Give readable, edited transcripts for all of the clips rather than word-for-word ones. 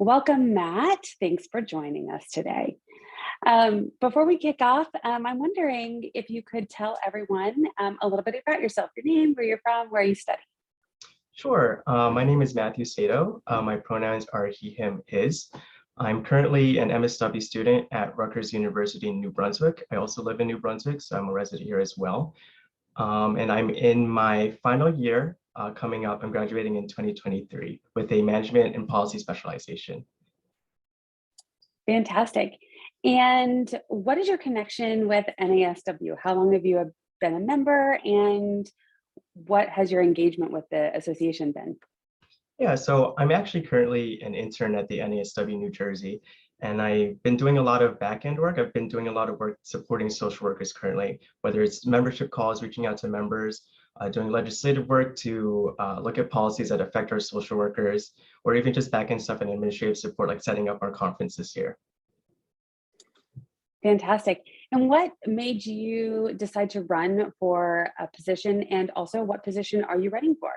Welcome, Matt. Thanks for joining us today. Before we kick off, I'm wondering if you could tell everyone a little bit about yourself, your name, where you're from, where you study. Sure. My name is Matthew Sato. My pronouns are he, him, his. I'm currently an MSW student at Rutgers University in New Brunswick. I also live in New Brunswick, so I'm a resident here as well. And I'm in my final year coming up. I'm graduating in 2023 with a management and policy specialization. Fantastic. And what is your connection with NASW? How long have you been a member, and what has your engagement with the association been? Yeah, so I'm actually currently an intern at the NASW New Jersey, and I've been doing a lot of back-end work. I've been doing a lot of work supporting social workers currently, whether it's membership calls, reaching out to members, doing legislative work to look at policies that affect our social workers, or even just back-end stuff and administrative support, like setting up our conference this year. Fantastic. And what made you decide to run for a position, and also what position are you running for?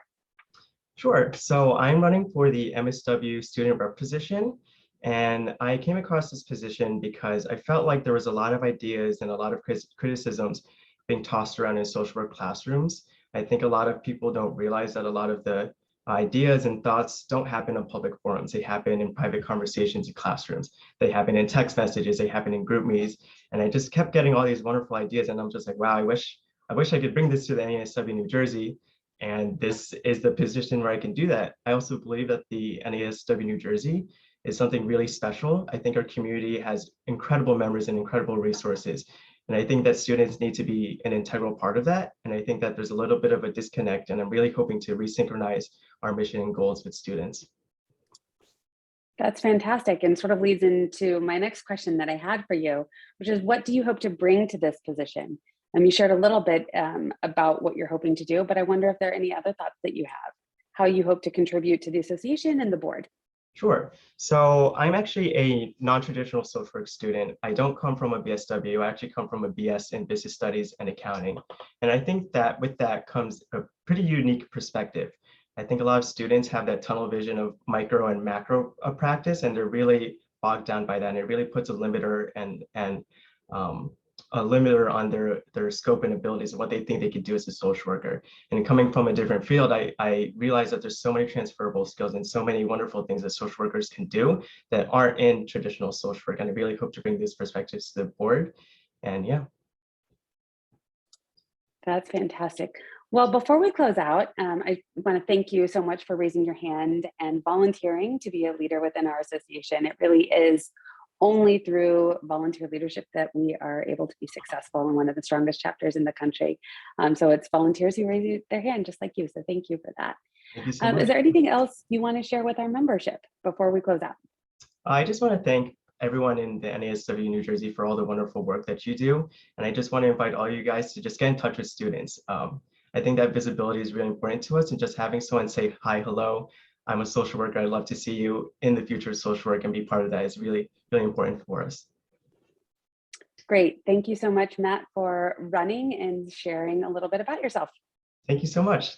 Sure. So I'm running for the MSW student rep position. And I came across this position because I felt like there was a lot of ideas and a lot of criticisms being tossed around in social work classrooms. I think a lot of people don't realize that a lot of the ideas and thoughts don't happen in public forums. They happen in private conversations in classrooms. They happen in text messages. They happen in group meets. And I just kept getting all these wonderful ideas. And I'm just like, wow, I wish I could bring this to the NASW New Jersey. And this is the position where I can do that. I also believe that the NASW New Jersey is something really special. I think our community has incredible members and incredible resources. And I think that students need to be an integral part of that. And I think that there's a little bit of a disconnect, and I'm really hoping to resynchronize our mission and goals with students. That's fantastic, and sort of leads into my next question that I had for you, which is, what do you hope to bring to this position? You shared a little bit about what you're hoping to do, but I wonder if there are any other thoughts that you have, how you hope to contribute to the association and the board. Sure. So I'm actually a non-traditional social work student. I don't come from a BSW. I actually come from a BS in business studies and accounting. And I think that with that comes a pretty unique perspective. I think a lot of students have that tunnel vision of micro and macro practice, and they're really bogged down by that. And it really puts a limiter on their scope and abilities of what they think they could do as a social worker. And coming from a different field, I realized that there's so many transferable skills and so many wonderful things that social workers can do that aren't in traditional social work. And I really hope to bring these perspectives to the board. And yeah. That's fantastic. Well, before we close out, I want to thank you so much for raising your hand and volunteering to be a leader within our association. It really is only through volunteer leadership that we are able to be successful in one of the strongest chapters in the country. So it's volunteers who raise their hand just like you. So thank you for that. Thank you so much. Is there anything else you want to share with our membership before we close out? I just want to thank everyone in the NASW New Jersey for all the wonderful work that you do. And I just want to invite all you guys to just get in touch with students. I think that visibility is really important to us, and just having someone say, hi, hello, I'm a social worker. I'd love to see you in the future of social work and be part of that is really, really important for us. Great. Thank you so much, Matt, for running and sharing a little bit about yourself. Thank you so much.